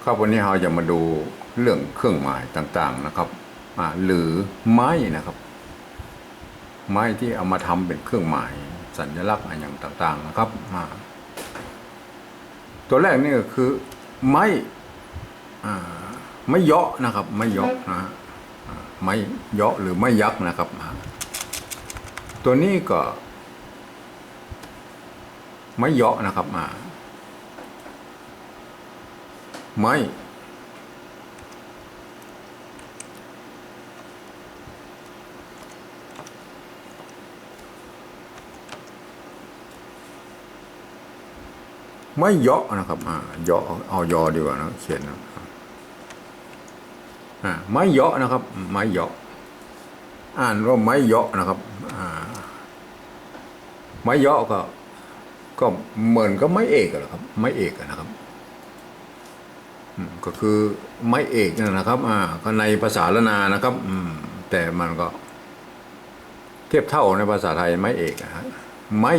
ครับวันนี้เราจะมาดูเรื่องเครื่องหมายต่างๆนะครับหรือไม้นะครับไม้ที่เอามาทำเป็นเครื่องหมายสัญลักษณ์อะไรอย่างต่างๆนะครับตัวแรกนี่ก็คือไม้ไม้เยาะนะครับไม้เยาะนะไม้เยาะหรือไม้ยักษ์นะครับตัวนี้ก็ไม้เยาะนะครับไม้ไม่เยาะนะครับเยาะเอายอดีกว่านะเขียนนะไม้เยาะนะครับไม้เยาะอ่านว่าไม้เยาะนะครับไม้เยาะก็เหมือนกับไม้เอกแหละครับไม้เอกนะครับก็คือไม้เอกนะครับก็ในภาษาละนานะครับแต่มันก็เทียบเท่าในภาษาไทยไม้เอกนะฮะไม้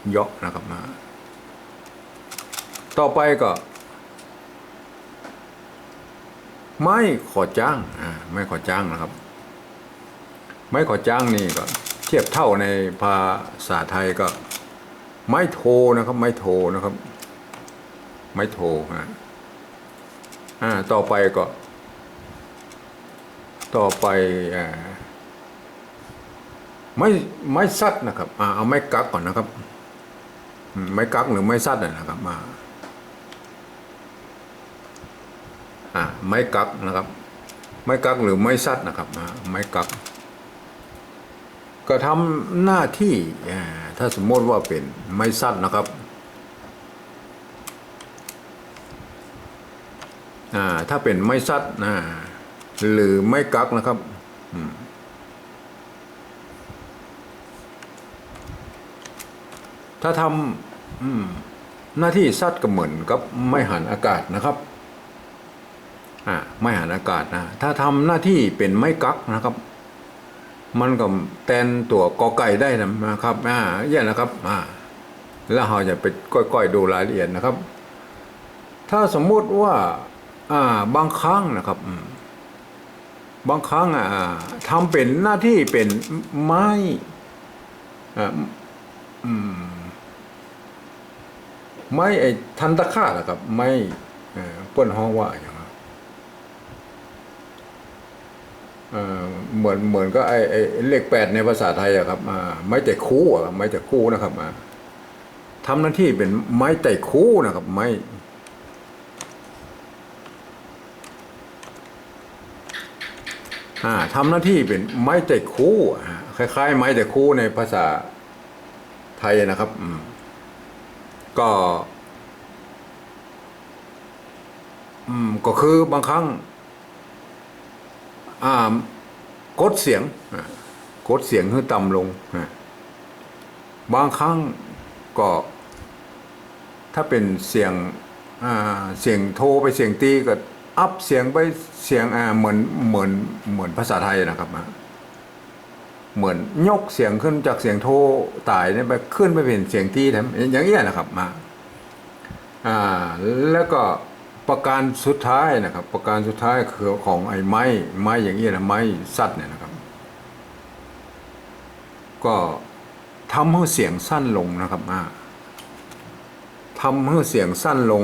เยาะนะครับต่อไปก็ไม้ขอจ้างไม้ขอจ้างนะครับไม้ขอจ้างนี่ก็เทียบเท่าในภาษาไทยก็ไม้โทนะครับไม้โทนะครับไม้โทต่อไปก็ไม้ซัดนะครับเอาไม้กักก่อนนะครับไม้กักหรือไม้ซัดนะครับไม้กักนะครับไม้กักหรือไม้ซัดนะครับไม้กักก็ทำหน้าที่ถ้าสมมติว่าเป็นไม้ซัดนะครับถ้าเป็นไม้ซัดหรือไม้กักนะครับถ้าทำหน้าที่ซัดก็เหมือนกับไม้หันอากาศนะครับไม้หันอากาศนะถ้าทำหน้าที่เป็นไม้กักนะครับมันก็แทนตัวกอไก่ได้นะครับอย่างนะครับแล้วเราจะไปก้อยๆดูรายละเอียดนะครับถ้าสมมุติว่าบางครั้งนะครับบางครั้งทำเป็นหน้าที่เป็นไม้ไม้ไอ้ทันตะค่านะครับไม้เปิ้นห้องว่าอย่างเหมือนก็ไอ้เลข8ในภาษาไทยครับไม้แต่คู่ไม้แต่คู่นะครับทำหน้าที่เป็นไม้แต่คู่นะครับไม้ทำหน้าที่เป็นไม้แต่คู่คล้ายๆไม้แต่คู่ในภาษาไทยนะครับก็คือบางครั้งกดเสียงให้ต่ำลงบางครั้งก็ถ้าเป็นเสียงโทรไปเสียงตีก็อัพเสียงไปเสียงเหมือนภาษาไทยนะครับเหมือนยกเสียงขึ้นจากเสียงโทรตายเนี่ยไปขึ้นไปเป็นเสียงตีแถมอย่างเงี้ยนะครับแล้วก็ประการสุดท้ายนะครับประการสุดท้ายคือของไอ้ไม้อย่างนี้นะไม้สัตว์เนี่ยนะครับก็ทำให้เสียงสั้นลงนะครับทำให้เสียงสั้นลง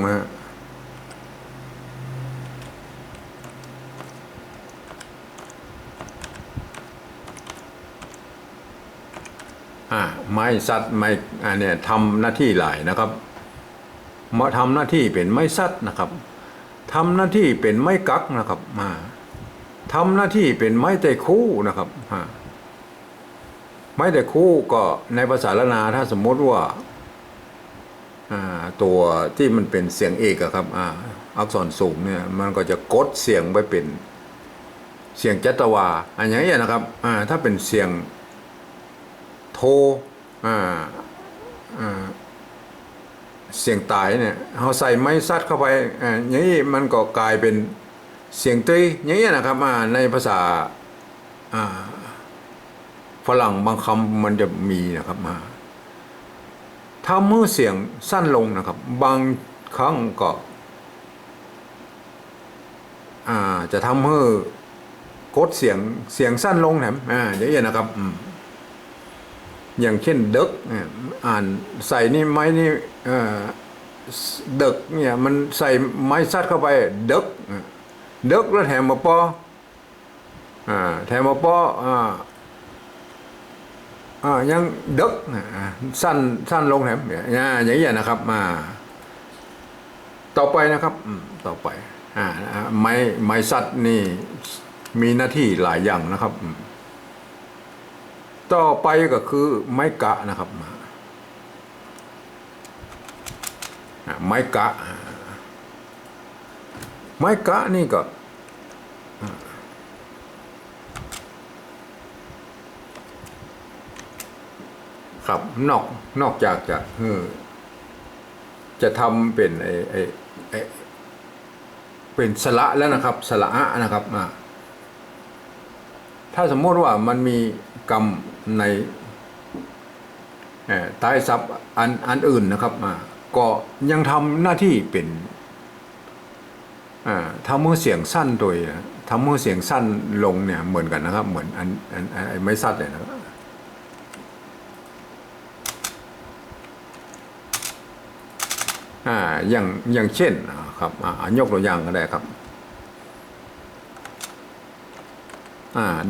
ไม้สัตว์ไม้เนี่ยทำหน้าที่หลายนะครับมาทำหน้าที่เป็นไม้สัตว์นะครับทำหน้าที่เป็นไม้กักนะครับทำหน้าที่เป็นไม้แต่คู่นะครับไม้แต่คู่ก็ในภาษาละนาถ้าสมมติว่าตัวที่มันเป็นเสียงเอกครับอักษรสูงเนี่ยมันก็จะกดเสียงไปเป็นเสียงจัตวาอย่างนี้นะครับถ้าเป็นเสียงโทเสียงตายเนี่ยเราใส่ไม้ซัดเข้าไปอย่างนี้มันก็กลายเป็นเสียงตีอย่างนี้นะครับในภาษาฝรั่งบางคำมันจะมีนะครับถ้าเมื่อเสียงสั้นลงนะครับบางครั้งก็ จะทำให้กดเสียงสั้นลงแถมอย่างนี้นะครับอย่างเช่นเด็กอ่านใส่นี่ไม้นี่เด็กเนี่ยมันใส่ไม้ซัดเข้าไปเด็กแล้วแถมมาปอแถมมาปอยังเด็กสั้นลงแถมอย่างนี้นะครับต่อไปนะครับต่อไปไม้ซัดนี่มีหน้าที่หลายอย่างนะครับต่อไปก็คือไม้กะนะครับไม้กะนี่ก็ครับนอกจากจะทำเป็นเป็นสระแล้วนะครับสระนะครับถ้าสมมติว่ามันมีกรรมในใต้ศัพท์อันอื่นนะครับก็ยังทำหน้าที่เป็นทำเมื่อเสียงสั้นโดยทำเมื่อเสียงสั้นลงเนี่ยเหมือนกันนะครับเหมือนไม้ซัดเลยนะครับอย่างเช่นครับยกตัวอย่างก็ได้ครับ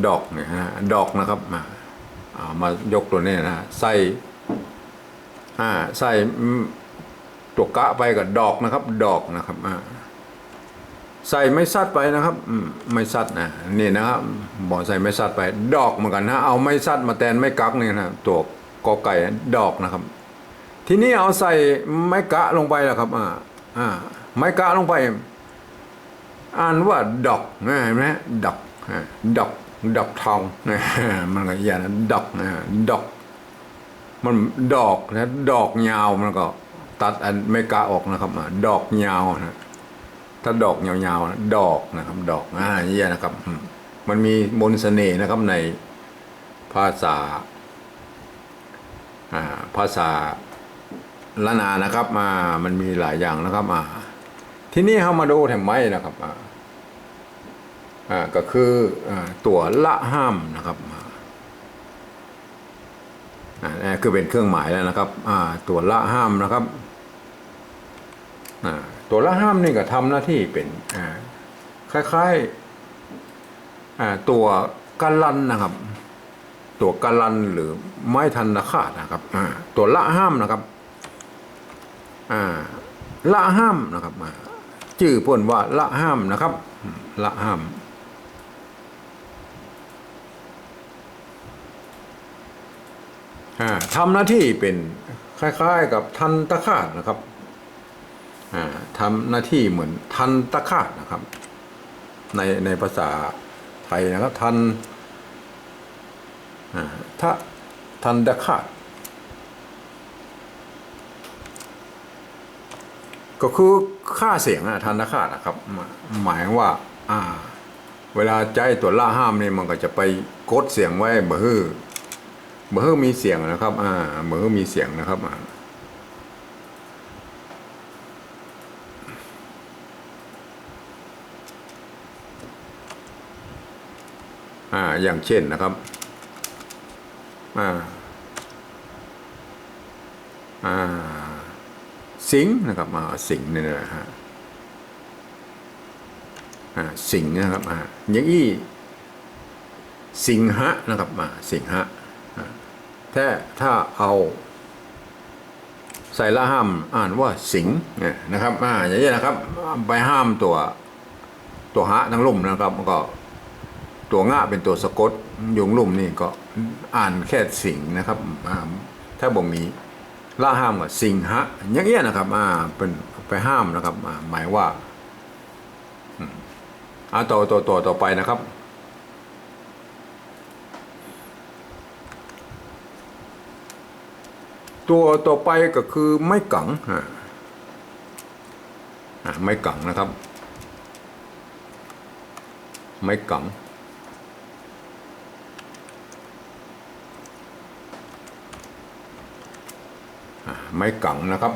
ดอกเนี่ยดอกนะครับมายกตัวนี้นะใส่ตัวกะไปกับดอกนะครับดอกนะครับใส่ไม่ซัดไปนะครับไม่ซัดนี่นะครับบอกใส่ไม่ซัดไปดอกเหมือนกันนะเอาไม่ซัดมาแทนไม่กักเนี่ยนะตัวกอไก่ดอกนะครับทีนี้เอาใส่ไม้กะลงไปแล้วครับไม้กะลงไปอ่านว่าดอกเห็นไหมดอกทองมันก็อย่างนั้นดอกมันดอกนะดอกยาวมันก็ตัดอันไม้กะออกนะครับดอกยาวนะถ้าดอกยาวๆนะดอกนะครับดอกอย่างนี้นะครับมันมีมนต์เสน่ห์นะครับในภาษาละนานะครับมันมีหลายอย่างนะครับที่นี่เรามาดูแถมไม้นะครับก็คือตัวละห้ามนะครับนี่คือเป็นเครื่องหมายแล้วนะครับตัวละห้ามนะครับตัวละห้ามนี่ก็ทำหน้าที่เป็นคล้ายๆตัวกัลลันนะครับตัวกัลลันหรือไม้ทันตะขาดนะครับตัวละห้ามนะครับละห้ามนะครับชื่อพ่นว่าละห้ามนะครับละห้ามทำหน้าที่เป็นคล้ายๆกับทันตะขาดนะครับทำหน้าที่เหมือนทันตะขาดนะครับในภาษาไทยนะครับทันตะขาดก็คือค่าเสียงทันตะขาดนะครับหมายว่าเวลาใจตัวละห้ามนี่มันก็จะไปกดเสียงไว้เบอร์มีเสียงนะครับเบอร์มีเสียงนะครับอย่างเช่นนะครับสิงนะครับสิงนี่นะฮะสิงนะครับอย่างอี้สิงหะนะครับสิงหะถ้าเอาใส่ละห้ามอ่านว่าสิงนะครับอย่างนี้นะครับไปห้ามตัวหะทั้งลุ่มนะครับก็ตัวง่าเป็นตัวสะกดยุงลุ่มนี่ก็อ่านแค่สิงนะครับถ้าบ่มีละห้ามกับสิงหะอย่างเงี้ยนะครับเป็นไปห้ามนะครับหมายว่าต่อไปนะครับตัวต่อไปก็คือไม้กังไม้กังนะครับไม้กังไม้กังนะครับ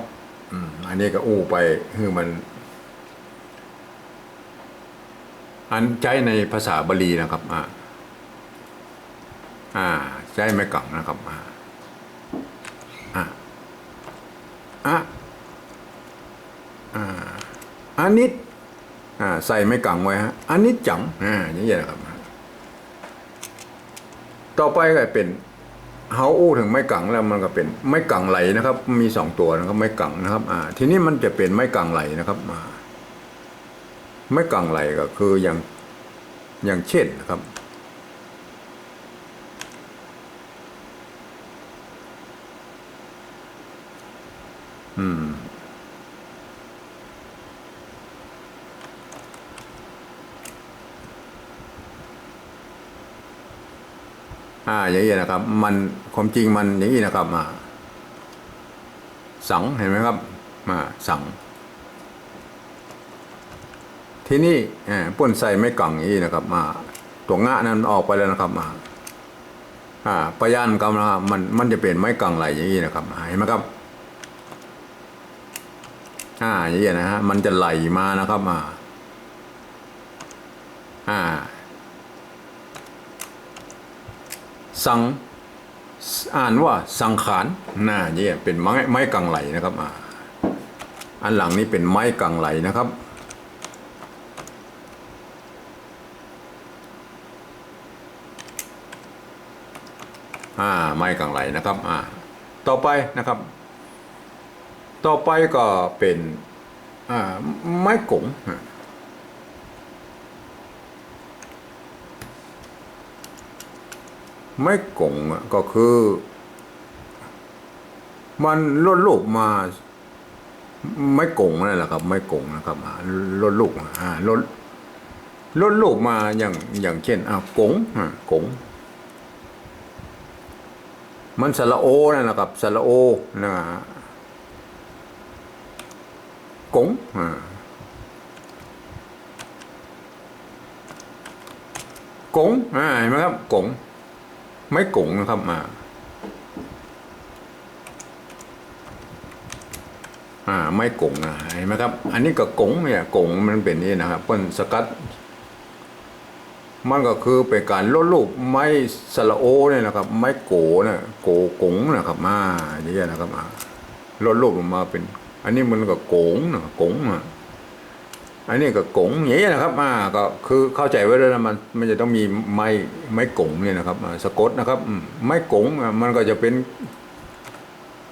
อันนี้ก็อู้ไปคือมัน อันใช้ในภาษาบาลีนะครับใช้ไม้กังนะครับอานิจใส่ไม้กังไว้ฮะอานิจจังอย่างนี้นะครับต่อไปก็เป็นเฮาอู้ถึงไม้กังแล้วมันก็เป็นไม้กังไหลนะครับมี2ตัวนะครับไม้กังนะครับทีนี้มันจะเป็นไม้กังไหลนะครับไม้กังไหลก็คืออย่างเช่นนะครับอย่างนี้นะครับมันความจริงมันอย่างนี้นะครับสังเห็นไหมครับสังทีนี้ป่นใส่ไม่กังอย่างนี้นะครับตัวงะนั้นออกไปแล้วนะครับปยานกำลังมันจะเป็นไม้กังไหลอย่างนี้นะครับเห็นไหมครับอย่างนี้นะฮะมันจะไหลมานะครับสังอ่านว่าสังขารนี่เป็นไม้กังไหลนะครับอันหลังนี้เป็นไม้กังไหลนะครับไม้กังไหลนะครับต่อไปนะครับต่อไปก็เป็นไม้กงไม้กงก็คือมันล้นลูกมาไม้กงนั่นแหละครับไม้กงนะครับล้นลูกล้นลูกมาอย่างเช่นกงกงมันสระโอนั่นแหละครับสระโอนะกงกงเห็นไหมครับกงไม้กงนะครับไม้กงเห็นไหมครับอันนี้ก็กงเนี่ยกงมันเป็นนี่นะครับเปิ้นสกัดมันก็คือเป็นการลดรูปไม้สระโอเนี่ยนะครับไม้โกนะโกกงนะครับอย่างเงี้ยนะครับลดรูปออกมาเป็นอันนี้มันก็โกงนะกงอันนี้ก็กงอย่างเงี้ยนะครับก็คือเข้าใจไว้แล้วนะมันจะต้องมีไม้กงเนี่ยนะครับสะกดนะครับไม้กงมันก็จะเป็น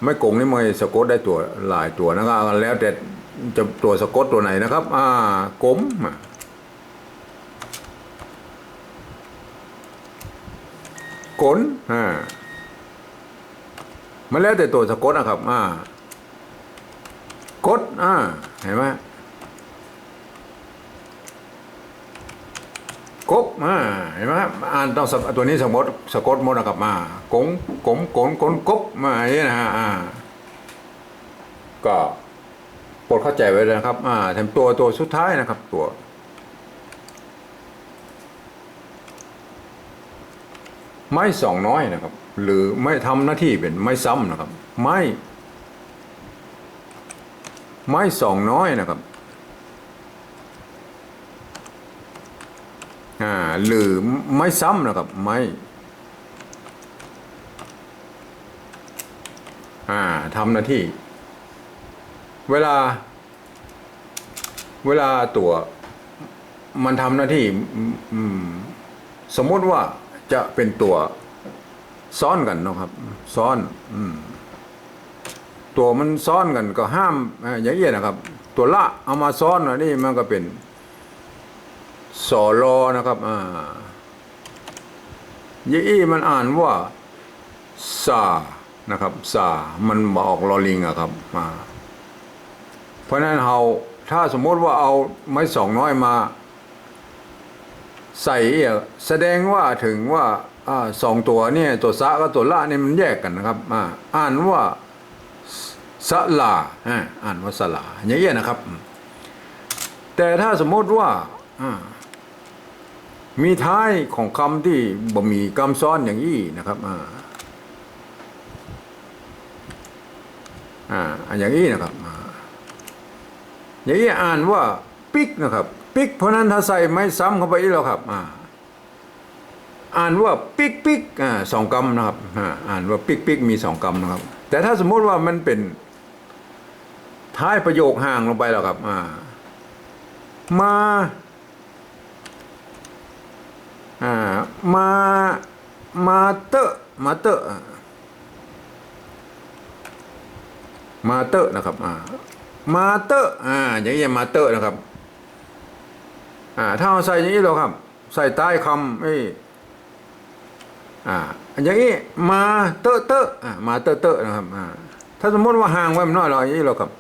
ไม้กงนี่มันสะกดได้ตัวหลายตัวนะครับแล้วแต่จะตัวสะกดตัวไหนนะครับกลมกลมันแล้วแต่ตัวสะกดนะครับกดเห็นไหมกบเห็นไหมต้องตัวนี้สะกดหมดนะครับกงกลมกลกบอย่างนี้นะฮะก็โปรดเข้าใจไว้เลยนะครับแถมตัวสุดท้ายนะครับตัวไม้สองน้อยนะครับหรือไม่ทำหน้าที่เป็นไม้ซ้ำนะครับไม้สองน้อยนะครับหรือไม้ซ้ำนะครับไม้ทำหน้าที่เวลาตัวมันทำหน้าที่สมมติว่าจะเป็นตัวซ้อนกันนะครับซ้อนตัวมันซ้อนกันก็ห้ามอย่างนี้นะครับตัวละเอามาซ้อนนี่มันก็เป็นสอรอนะครับยี่มันอ่านว่าซานะครับซามันบอกลอลิงครับเพราะนั้นถ้าสมมติว่าเอาไม้สองน้อยมาใส่แสดงว่าถึงว่าสองตัวเนี่ยตัวซะกับตัวละเนี่ยมันแยกกันนะครับอ่านว่าสลาอ่านว่าสลาอย่างเงี้ยนะครับแต่ถ้าสมมติว่ามีท้ายของคำที่บ่มีคำซ้อนอย่างนี้นะครับอย่างนี้นะครับอย่างนี้อ่านว่าปิกนะครับ ปิกเพราะนั้นถ้าใส่ไม้ซ้ำเข้าไปอีกแล้วครับอ่านว่าปิกปิกสองกำนะครับอ่านว่าปิกปิกมีสองกำนะครับ แต่ถ้าสมมติว่ามันเป็นท้ายประโยคห่างลงไปแล้วครับมามามาเตอะมาเตอะมาเตอะนะครับมาเตอะอย่างนี้มาเตอะนะครับถ้าเอาใส่อย่างนี้เราครับใส่ใต้คำอย่างนี้มาเตอะเตอะมาเตอะเตอะนะครับถ้าสมมติว่าห่างไว้มันน้อยเราอย่างนี้เราครับ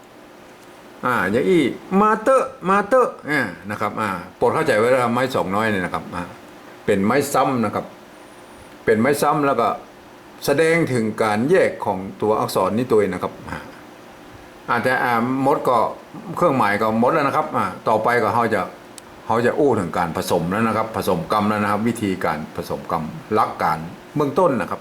อย่างนี้มาเตอะมาเตอะนะครับโปรดเข้าใจไว้ว่าไม้สองน้อยเนี่ยนะครับเป็นไม้ซ้ำนะครับเป็นไม้ซ้ำแล้วก็แสดงถึงการแยกของตัวอักษรนี้ตัวเองนะครับแต่มดก็เครื่องหมายก็มดแล้วนะครับต่อไปก็เขาจะอู้ถึงการผสมแล้วนะครับผสมกรรมแล้วนะครับวิธีการผสมกรรมหลักการเบื้องต้นนะครับ